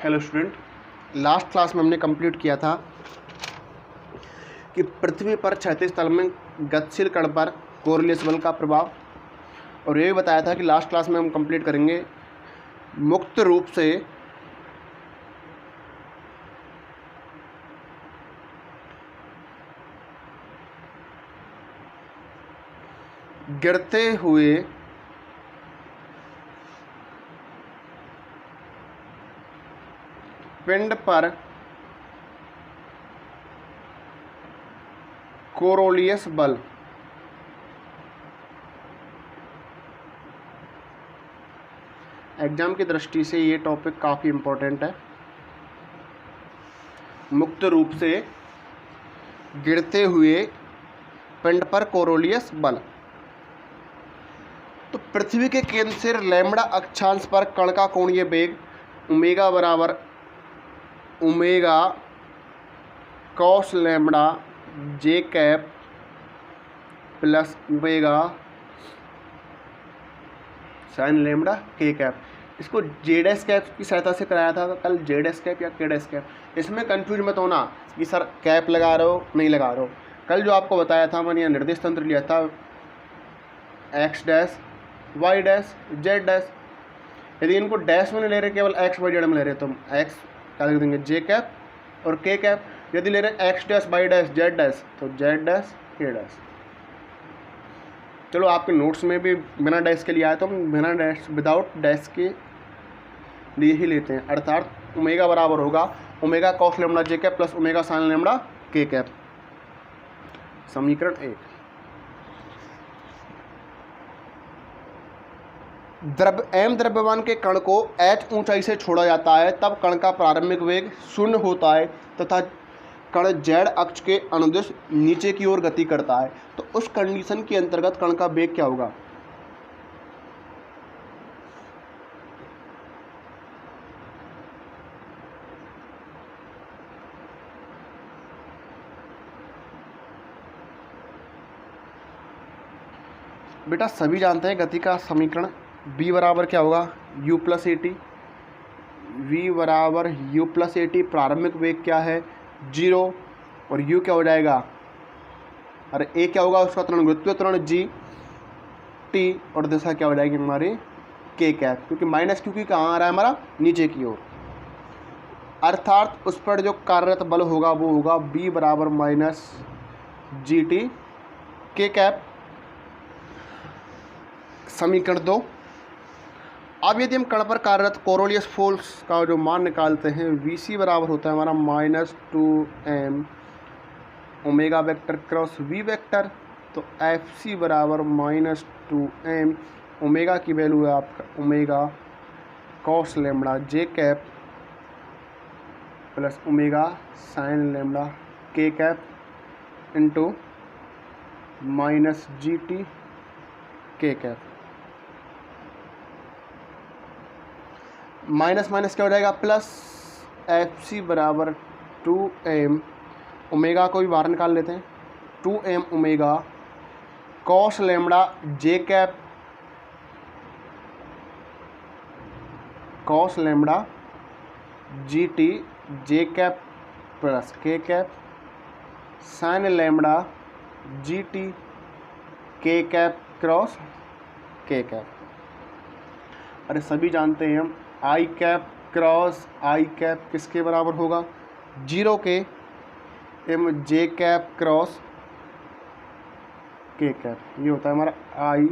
Hello student, last class में हमने complete किया था कि पृथ्वी पर क्षैतिज तल में गतिशील कण पर कोरिलेस बल का प्रभाव, और ये भी बताया था कि लास्ट क्लास में हम कंप्लीट करेंगे मुक्त रूप से गिरते हुए पिंड पर कोरोलियस बल। एग्जाम की दृष्टि से ये टॉपिक काफ़ी इम्पोर्टेंट है। मुक्त रूप से गिरते हुए पिंड पर कोरोलियस बल। तो पृथ्वी के केंद्र से लैम्बडा अक्षांश पर कण का कोणीय वेग ओमेगा बराबर omega cos lambda J cap plus omega sine lambda K cap. इसको जे डैश कैप की सहायता से कराया था कल, जे डैश कैप या के डैश कैप। इसमें कंफ्यूज मत होना कि सर कैप लगा रहे हो नहीं लगा रहे हो। कल जो आपको बताया था मैंने यहाँ निर्देश तंत्र लिया था X dash Y dash Z dash. यदि इनको डैश में नहीं ले रहे, केवल एक्स वाई जेड में ले रहे, तो एक्स क्या लिख देंगे जे कैप और के कैप। यदि ले रहे X dash Y dash Z dash तो जेड डैश के डैश। चलो आपके नोट्स में भी बिना डैश के लिए आया तो हम बिना डैश विदाउट डैश के लिए ही लेते हैं। अर्थात ओमेगा बराबर होगा omega cos lambda J cap plus omega sine lambda K cap. समीकरण 1। द्रव्यमान के कण को h ऊंचाई से छोड़ा जाता है, तब कण का प्रारंभिक वेग 0 होता है तथा कण z अक्ष के अनुदिश नीचे की ओर गति करता है। तो उस कंडीशन के अंतर्गत कण का वेग क्या होगा? बेटा सभी जानते हैं गति का समीकरण v बराबर क्या होगा u plus A T. V बराबर u प्लस ए टी। प्रारंभिक वेग क्या है 0 और u क्या हो जाएगा, अरे a क्या होगा उसका त्वरण गुरुत्वीय त्वरण g t और दिशा क्या हो जाएगी हमारी k कैप, क्योंकि माइनस क्योंकि कहाँ आ रहा है हमारा नीचे की ओर। अर्थात उस पर जो कार्यरत बल होगा वो होगा b बराबर minus G T K cap. समीकरण 2। अब यदि हम कण पर कार्यरत कोरोलियस फोर्स का जो मान निकालते हैं Vc बराबर होता है हमारा -2m omega vector cross v vector. तो Fc बराबर -2m ओमेगा की वैल्यू है आपका omega cos lambda J cap plus omega sine lambda K cap into minus G T K cap. Minus minus क्या हो जाएगा प्लस। एफ सी बराबर 2m omega को भी बाहर निकाल लेते हैं 2m omega cos lambda J cap cos lambda G T J cap plus K cap sine lambda G T K cap cross K cap. अरे सभी जानते हैं हम I cap cross I cap किसके बराबर होगा 0 के एम J cap cross K cap. ये होता है हमारा आई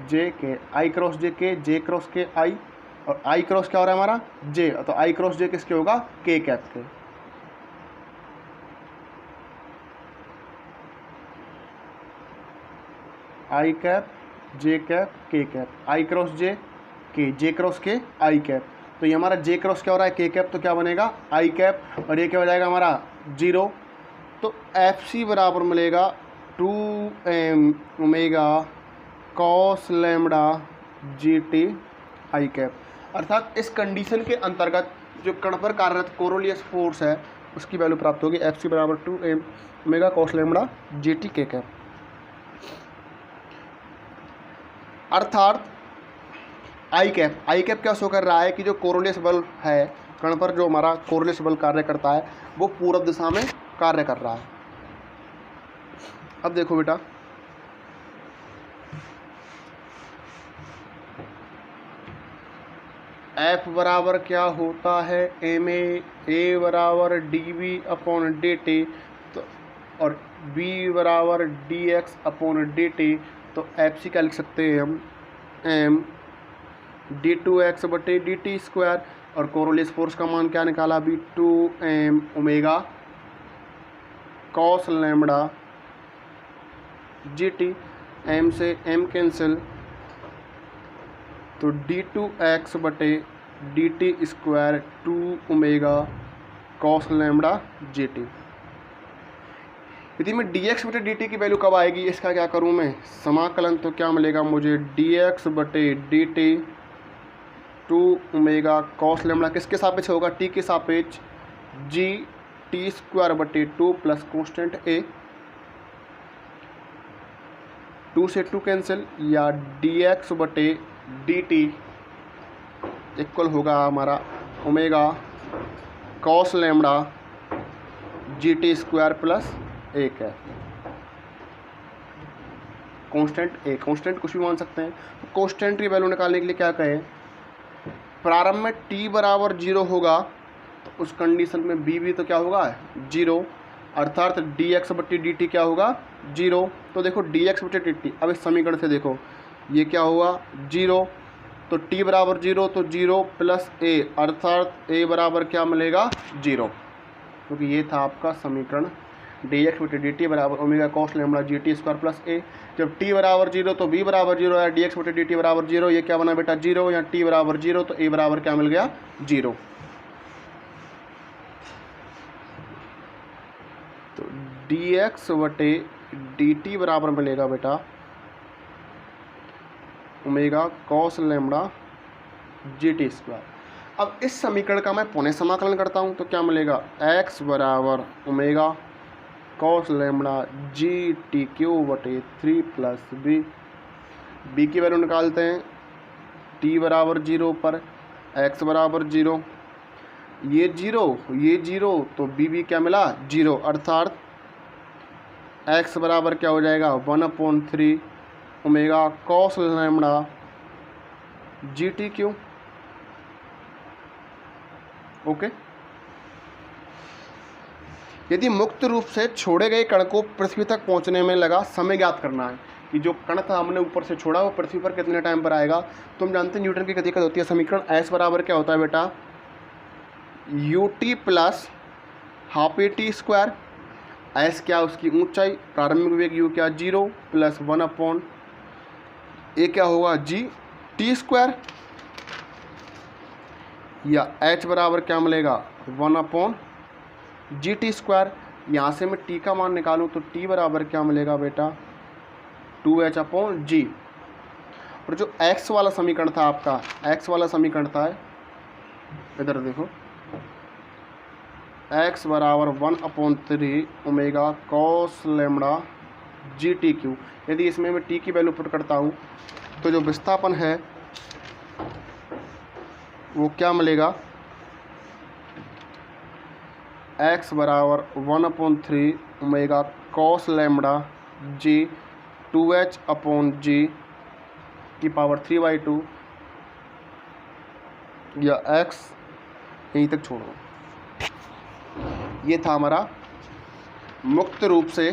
जे के, आई क्रॉस जे क्रॉस के आई, और आई क्रॉस क्या हो रहा है हमारा जे, तो आई क्रॉस जे किसके होगा के कैप के। आई कैप जे कैप के कैप, आई क्रॉस जे के जे क्रॉस के आई कैप। तो ये हमारा जे क्रॉस क्या हो रहा है के कैप, तो क्या बनेगा आई कैप, और ये क्या हो जाएगा हमारा 0। तो एफ सी बराबर मिलेगा 2m omega cos lambda G T I cap. अर्थात इस कंडीशन के अंतर्गत जो कण पर कार्यरत कोरोलियस फोर्स है उसकी वैल्यू प्राप्त होगी एफ सी बराबर 2m omega cos lambda G T K cap. अर्थात आई कैप क्या शो कर रहा है कि जो कोरोलियस बल है कण पर, जो हमारा कोरोलियस बल कार्य करता है वो पूरब दिशा में कार्य कर रहा है। अब देखो बेटा, F बराबर क्या होता है, ए बराबर dv अपॉन dt, तो और B बराबर dx अपॉन dt, तो FC क्या लिख सकते हैं हम, m d2x बटे dt स्क्वायर, और कोरोलियस फोर्स का मान क्या निकाला अभी, 2m omega cos lambda gt, m से m कैंसिल, तो d2x बटे dt square 2 omega cos lambda gt। यदि मैं dx बटे dt की वैल्यू कब आएगी, इसका क्या करूं मैं, समाकलन, तो क्या मिलेगा मुझे, dx बटे dt 2 ओमेगा कॉस लैम्बडा किसके सापेक्ष होगा, t के सापेक्ष, g t स्क्वायर बटे 2 प्लस कॉन्स्टेंट a, 2 से 2 कैंसिल, या dx बटे dt इक्वल होगा हमारा omega cos lambda gt square plus 1 है, कांस्टेंट ए, कांस्टेंट कुछ भी मान सकते हैं। तो कांस्टेंट की वैल्यू निकालने के लिए क्या कहें, प्रारंभ में t बराबर 0 होगा, तो उस कंडीशन में b भी तो क्या होगा 0, अर्थात dx बट्टी dt क्या होगा 0। तो देखो dx बट्टी dt, अब इस समीकरण से देखो ये क्या हुआ 0, तो t बराबर 0, तो 0 प्लस a, अर्थात a बराबर क्या मिलेगा 0, क्योंकि ये था आपका समीकरण dx बटे dt बराबर omega cos lambda gt square plus a। जब t बराबर 0 तो b बराबर 0 है, dx बटे dt बराबर 0, ये क्या बना बेटा 0, या t बराबर 0 तो a बराबर क्या मिल गया 0। तो dx बटे dt बराबर मिलेगा बेटा omega cos lambda gt square. अब इस समीकरण का मैं पुनः समाकलन करता हूँ, तो क्या मिलेगा, x बराबर omega cos lambda G T Q बटे 3 प्लस बी की वैल्यू निकालते हैं, t बराबर 0 पर x बराबर 0, ये 0 तो b क्या मिला 0, अर्थात x बराबर क्या हो जाएगा 1/3 omega cos lambda G T Q. Okay, यदि मुक्त रूप से छोड़े गए कण को पृथ्वी तक पहुंचने में लगा समय ज्ञात करना है कि जो कण था हमने ऊपर से छोड़ा वो पृथ्वी पर कितने टाइम पर आएगा, तो हम जानते हैं न्यूटन की गति का होती है समीकरण, एस बराबर क्या होता है बेटा U T plus half A T square, S क्या उसकी ऊंचाई, प्रारंभिक वेग यू क्या 0 प्लस 1 ए क्या होगा जी टी स्क्वायर, या एच बराबर क्या मिलेगा 1 जी टी स्क्वायर। यहाँ से मैं टी का मान निकालूँ तो टी बराबर क्या मिलेगा बेटा 2h अपॉन जी। और जो x वाला समीकरण था आपका, x वाला समीकरण था, इधर देखो, x बराबर 1/3 omega cos lambda G T Q. यदि इसमें मैं t की वैल्यू पुट करता हूँ तो जो विस्थापन है वो क्या मिलेगा, x बराबर 1/3 ओमेगा कॉस लैम्बडा जी 2h अपॉन जी की पावर 3/2, या x यहीं तक छोड़ो। ये था हमारा मुक्त रूप से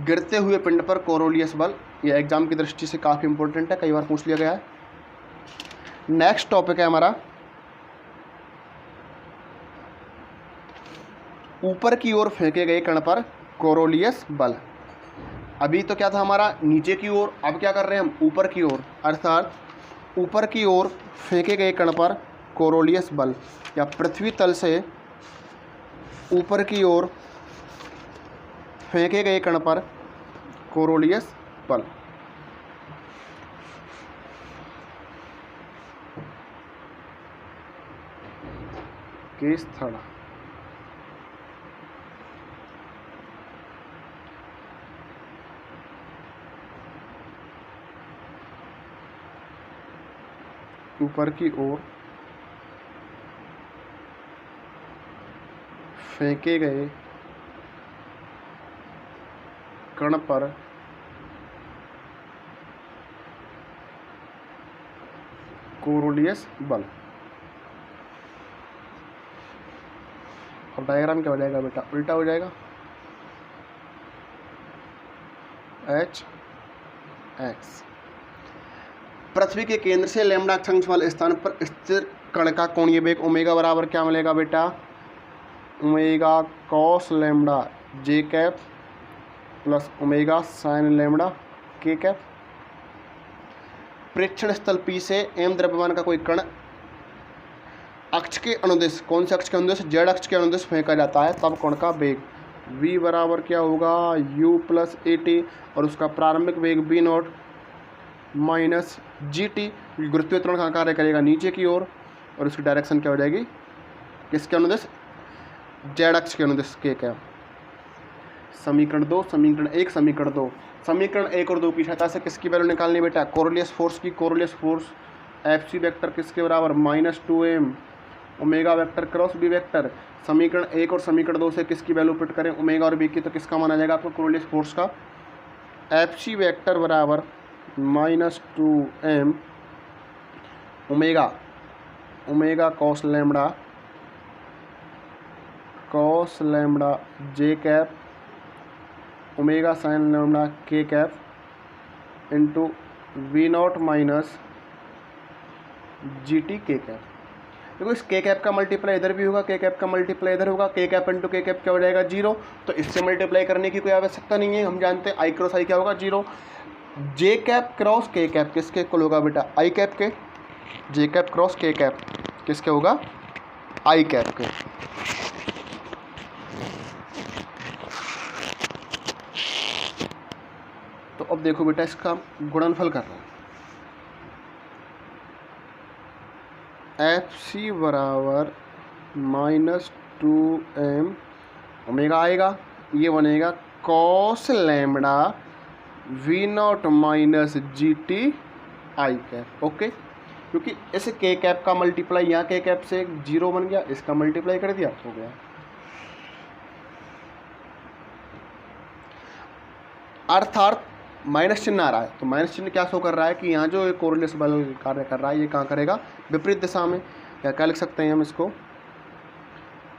गिरते हुए पिंड पर कोरोलियस बल। यह एग्जाम की दृष्टि से काफ़ी इंपॉर्टेंट है, कई बार पूछ लिया गया है। नेक्स्ट टॉपिक है हमारा ऊपर की ओर फेंके गए कण पर कोरोलियस बल। अभी तो क्या था हमारा नीचे की ओर, अब क्या कर रहे हैं हम ऊपर की ओर, अर्थात ऊपर की ओर फेंके गए कण पर कोरोलियस बल, या पृथ्वी तल से ऊपर की ओर फेंके गए कण पर कोरोलियस बल। केस थर्ड, ऊपर की ओर फेंके गए कण पर कोरोलियस बल। अब डायग्राम क्या हो जाएगा बेटा, उल्टा हो जाएगा। एच एक्स पृथ्वी के केंद्र से लैम्डा अक्षांश वाले स्थान पर स्थिर कण का कोणीय वेग ओमेगा बराबर क्या मिलेगा बेटा, omega cos lambda J cap plus omega sine lambda K cap. प्रेक्षण स्थल P से m द्रव्यमान का कोई कण अक्ष के अनुदिश, कौन से अक्ष के अनुदिश, जेड अक्ष के अनुदिश फेंका जाता है, तब कण का वेग v बराबर क्या होगा, u प्लस ए टी, और उसका प्रारंभिक वेग v naught minus G T. गुरुत्वीय त्वरण का कार्य करेगा नीचे की ओर, और उसकी डायरेक्शन क्या हो जाएगी, किसके अनुदिश, जेड अक्ष के अनुदिश के क्या। समीकरण 2, समीकरण 1, समीकरण 2। समीकरण 1 और 2 की सहायता से किसकी वैल्यू निकालनी बेटा, कोरोलियस फोर्स की। Coriolis force F C vector किसके बराबर, -2m omega vector cross B vector. समीकरण 1 और समीकरण 2 से किसकी वैल्यू पुट करें, ओमेगा और बी की, तो किसका माना जाएगा आपको, कोरोलियस फोर्स का। एफ सी वेक्टर बराबर -2m omega cos lambda J cap omega sine lambda K cap into V naught minus G T K cap. देखो इस के कैप का मल्टीप्लाई इधर भी होगा, के कैप का मल्टीप्लाई इधर होगा, के कैप इंटू के कैप क्या हो जाएगा, 0। तो इससे मल्टीप्लाई करने की कोई आवश्यकता नहीं है, हम जानते हैं आई क्रॉस आई क्या होगा, 0। जे कैप क्रॉस के कैप किसके इक्वल होगा बेटा, आई कैप के। जे कैप क्रॉस के कैप किसके होगा, आई कैप के। तो अब देखो बेटा इसका गुणनफल कर रहा है, एफ सी बराबर -2m ओमेगा आएगा, ये बनेगा cos lambda V naught minus G T I cap. Okay, क्योंकि इस के कैप का मल्टीप्लाई यहाँ के कैप से 0 बन गया, इसका मल्टीप्लाई कर दिया, हो गया। अर्थात माइनस चिन्ह आ रहा है, तो माइनस चिन्ह क्या शो कर रहा है कि यहाँ जो कोरोलियस बल कार्य कर रहा है ये कहाँ करेगा, विपरीत दिशा में। या क्या लिख सकते हैं हम इसको,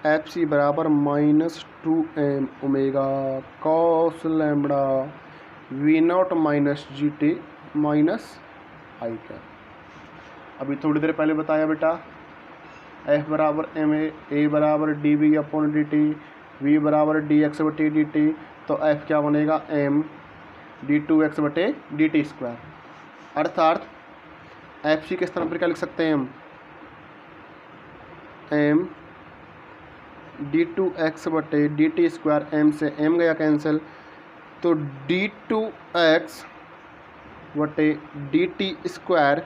एफ सी बराबर -2m omega cos lambda V naught minus G T minus I cap. अभी थोड़ी देर पहले बताया बेटा, एफ बराबर एम ए बराबर D V upon D T, V बराबर डी एक्स बटे डी टी, तो एफ क्या बनेगा, एम d2x बटे डी टी स्क्वायर। अर्थात एफ सी के स्थान पर क्या लिख सकते हैं हम, एम d2x बटे डी टी स्क्वायर, एम से एम गया कैंसिल, तो d2x बटे डी टी स्क्वायर,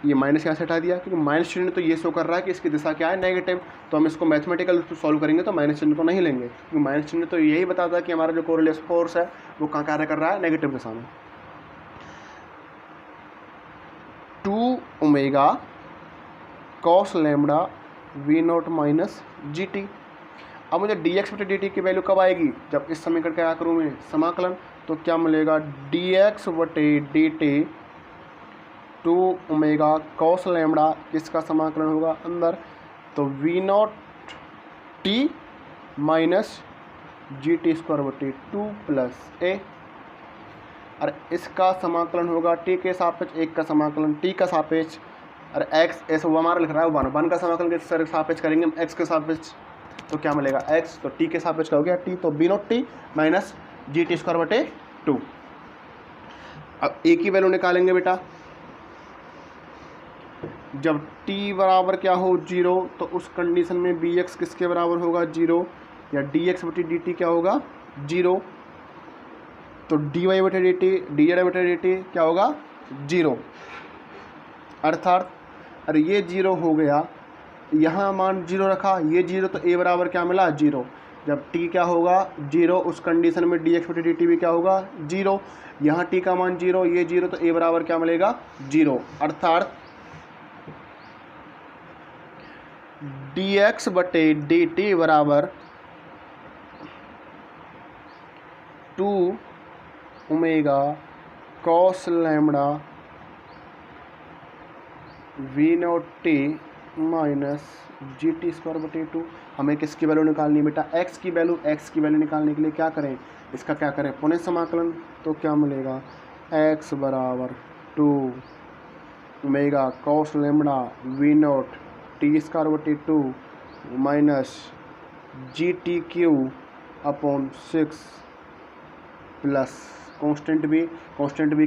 ये माइनस यहाँ से हटा दिया क्योंकि माइनस चिन्ह तो ये शो कर रहा है कि इसकी दिशा क्या है, नेगेटिव। तो हम इसको मैथमेटिकल सॉल्व करेंगे तो माइनस चिन्ह को नहीं लेंगे, क्योंकि माइनस चिन्ह तो यही बताता है कि हमारा जो कोरोलियस फोर्स है वो कहाँ कार्य कर रहा है, नेगेटिव दिशा में। 2 omega cos lambda V naught minus G T. अब मुझे डी एक्स बटे डी टी की वैल्यू कब आएगी, जब इस समीकरण क्या करूँ मैं, समाकलन। तो क्या मिलेगा, डी एक्स बटे D T 2 omega cos lambda, इसका समाकलन होगा अंदर, तो V naught T minus G T square बटे 2 प्लस ए, और इसका समाकलन होगा टी के सापेक्ष, एक का समाकलन टी का सापेक्ष, और एक्स ऐसा वो हमारा लिख रहा है, वन का समाकलन के सापेक्ष करेंगे हम एक्स के सापेक्ष, तो क्या मिलेगा एक्स, तो टी के सापेक्ष का हो गया टी, तो B naught T minus G T square बटे 2। अब ए की वैल्यू निकालेंगे बेटा, जब t बराबर क्या हो 0, तो उस कंडीशन में बी एक्स किसके बराबर होगा 0, या डी एक्स बटे डी टी क्या होगा 0, तो डी वाई बटे डी टी डी जेड बटे डी टी क्या होगा 0। अर्थात अरे ये 0 हो गया, यहाँ मान 0 रखा, ये 0, तो a बराबर क्या मिला 0, जब t क्या होगा 0, उस कंडीशन में dx/dt भी क्या होगा 0। यहाँ t का मान 0, ये 0, तो a बराबर क्या मिलेगा 0। अर्थात dx/dt बराबर 2 omega cos lambda v0t minus GT²/2। हमें किसकी वैल्यू निकालनी है बेटा, x की वैल्यू। x की वैल्यू निकालने के लिए क्या करें, इसका क्या करें, पुनः समाकलन। तो क्या मिलेगा, x बराबर 2 omega cos lambda v0t² minus GT3/6 plus constant b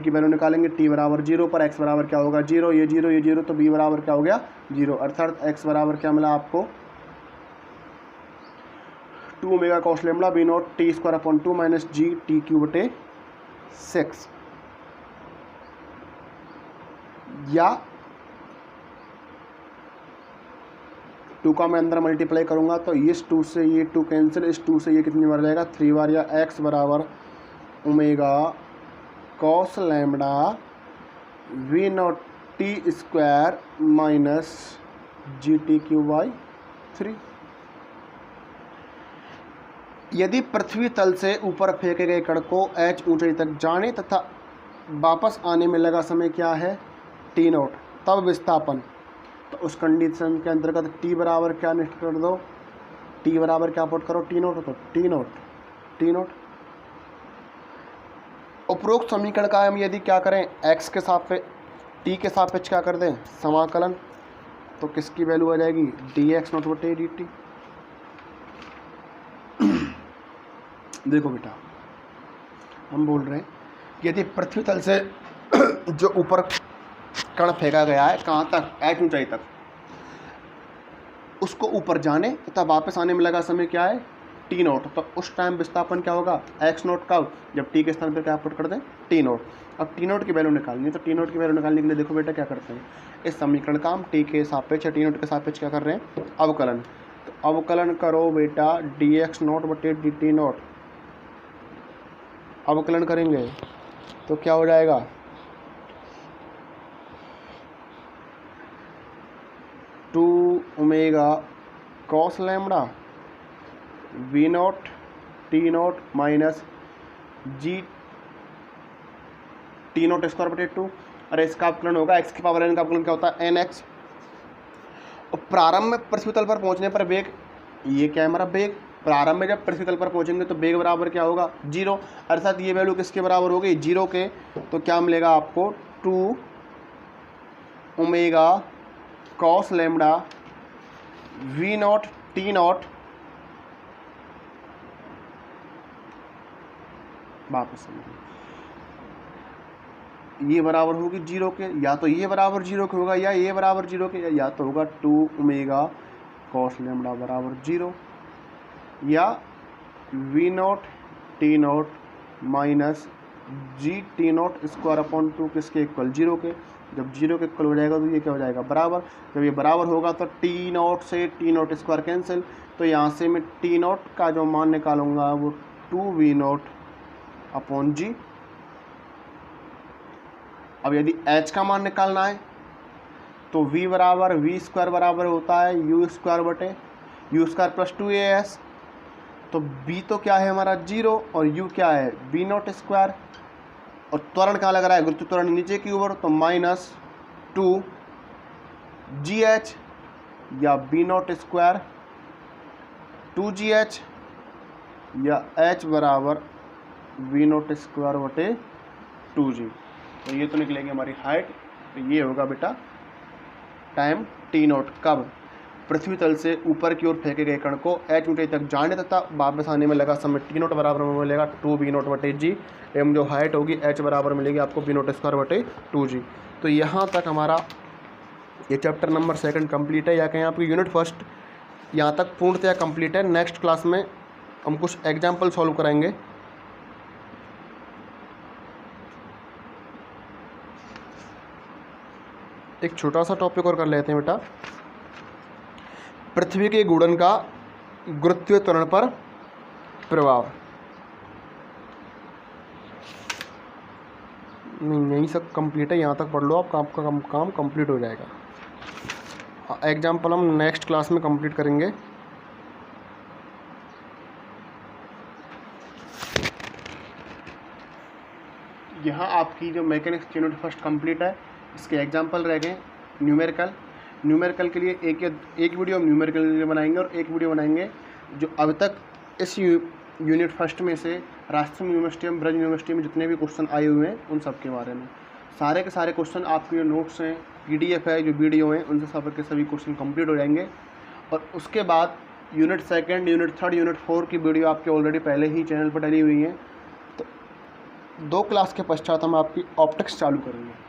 की वैल्यू निकालेंगे। t बराबर 0 पर x बराबर क्या होगा 0, ये 0 ये 0, तो b बराबर क्या हो गया 0। अर्थात x बराबर क्या मिला आपको 2 omega cos lambda v0t² minus GT3/6। या 2 का मैं अंदर मल्टीप्लाई करूंगा तो इस 2 से ये 2 कैंसिल, इस 2 से ये कितनी बार जाएगा 3 बार। या x बराबर omega cos lambda v0t² minus GT3/3। यदि पृथ्वी तल से ऊपर फेंके गए कण को h ऊंचाई तक जाने तथा वापस आने में लगा समय क्या है t0, तब विस्थापन। तो उस कंडीशन के अंतर्गत t बराबर क्या निश्चित कर दो, t बराबर क्या पुट करो t0, तो t0। उपरोक्त समीकरण का हम यदि क्या करें x के सापेक्ष t के सापेक्ष क्या कर दें समाकलन, तो किसकी वैल्यू आ जाएगी dx0/dt। देखो बेटा, हम बोल रहे हैं यदि पृथ्वी तल से जो ऊपर कण फेंका गया है कहाँ तक h ऊंचाई तक, उसको ऊपर जाने तथा वापस आने में लगा समय क्या है t0, तो उस टाइम विस्थापन क्या होगा x0। कब, जब t के स्थान पर क्या पुट कर दें t0। अब t0 की वैल्यू निकालनी है, तो t0 की वैल्यू निकालने के लिए देखो बेटा क्या करते हैं, इस समीकरण का हम t के सापेक्ष या t0 के सापेक्ष क्या कर रहे हैं अवकलन। तो अवकलन करो बेटा dx0/dt0, अवकलन करेंगे तो क्या हो जाएगा 2 omega cos lambda v0t0 minus GT0²/2। अरे इसका अवकलन होगा x की पावर n का अवकलन क्या होता है nx। और प्रारंभ में पृथ्वी तल पर पहुंचने पर वेग, ये क्या है हमारा वेग, प्रारंभ में जब पृथ्वी तल पर पहुंचेंगे तो वेग बराबर क्या होगा 0। अर्थात ये वैल्यू किसके बराबर होगी 0 के। तो क्या मिलेगा आपको 2 ओमेगा कॉस लैम्बडा v0t0 वापस ये बराबर होगी 0 के, या तो ये बराबर 0 के होगा या ये बराबर 0 के, या तो होगा 2 ओमेगा कॉस लैम्बडा बराबर 0 या v0t0 माइनस GT0²/2 किसके इक्वल 0 के। जब 0 के इक्वल हो जाएगा तो ये क्या हो जाएगा बराबर। जब ये बराबर होगा तो t0 से t0² कैंसिल, तो यहाँ से मैं t0 का जो मान निकालूंगा वो 2v0/g। अब यदि h का मान निकालना है तो v बराबर v² बराबर होता है u² प्लस 2as। तो b तो क्या है हमारा 0 और u क्या है v0², और त्वरण क्या लग रहा है गुरुत्व त्वरण नीचे की ओर, तो माइनस 2gh या v0² 2gh या h बराबर v0²/2g। तो ये तो निकलेगी हमारी हाइट। तो ये होगा बेटा टाइम t0 कब पृथ्वी तल से ऊपर की ओर फेंके गए कण को h ऊंचाई तक जाने तथा वापस आने में लगा समय t0 बराबर मिलेगा 2v0/g एवं जो हाइट होगी h बराबर मिलेगी आपको v0²/2g। तो यहाँ तक हमारा ये चैप्टर नंबर 2 कंप्लीट है, या कहें आपकी यूनिट 1 यहाँ तक पूर्णतया कंप्लीट है। नेक्स्ट क्लास में हम कुछ एग्जाम्पल सॉल्व कराएंगे। एक छोटा सा टॉपिक और कर लेते हैं बेटा, पृथ्वी के घूर्णन का गुरुत्वीय त्वरण पर प्रभाव। नहीं, यहीं से कंप्लीट है, यहाँ तक पढ़ लो आप, आपका काम कंप्लीट हो जाएगा। एग्जाम्पल हम नेक्स्ट क्लास में कंप्लीट करेंगे। यहाँ आपकी जो मैकेनिक्स यूनिट फर्स्ट कंप्लीट है, इसके एग्जाम्पल रह गए। न्यूमेरिकल के लिए एक वीडियो हम न्यूमेरिकल के लिए बनाएंगे और एक वीडियो बनाएंगे जो अब तक इस यूनिट फर्स्ट में से राजस्थान यूनिवर्सिटी में, ब्रज यूनिवर्सिटी में जितने भी क्वेश्चन आए हुए हैं उन सब के बारे में। सारे के सारे क्वेश्चन आपके जो नोट्स हैं, PDF है, जो वीडियो हैं, उनसे सब के सभी क्वेश्चन कंप्लीट हो जाएंगे। और उसके बाद unit second, unit third, unit 4 की वीडियो आपके ऑलरेडी पहले ही चैनल पर डली हुई हैं। तो 2 क्लास के पश्चात हम आपकी ऑप्टिक्स चालू करेंगे।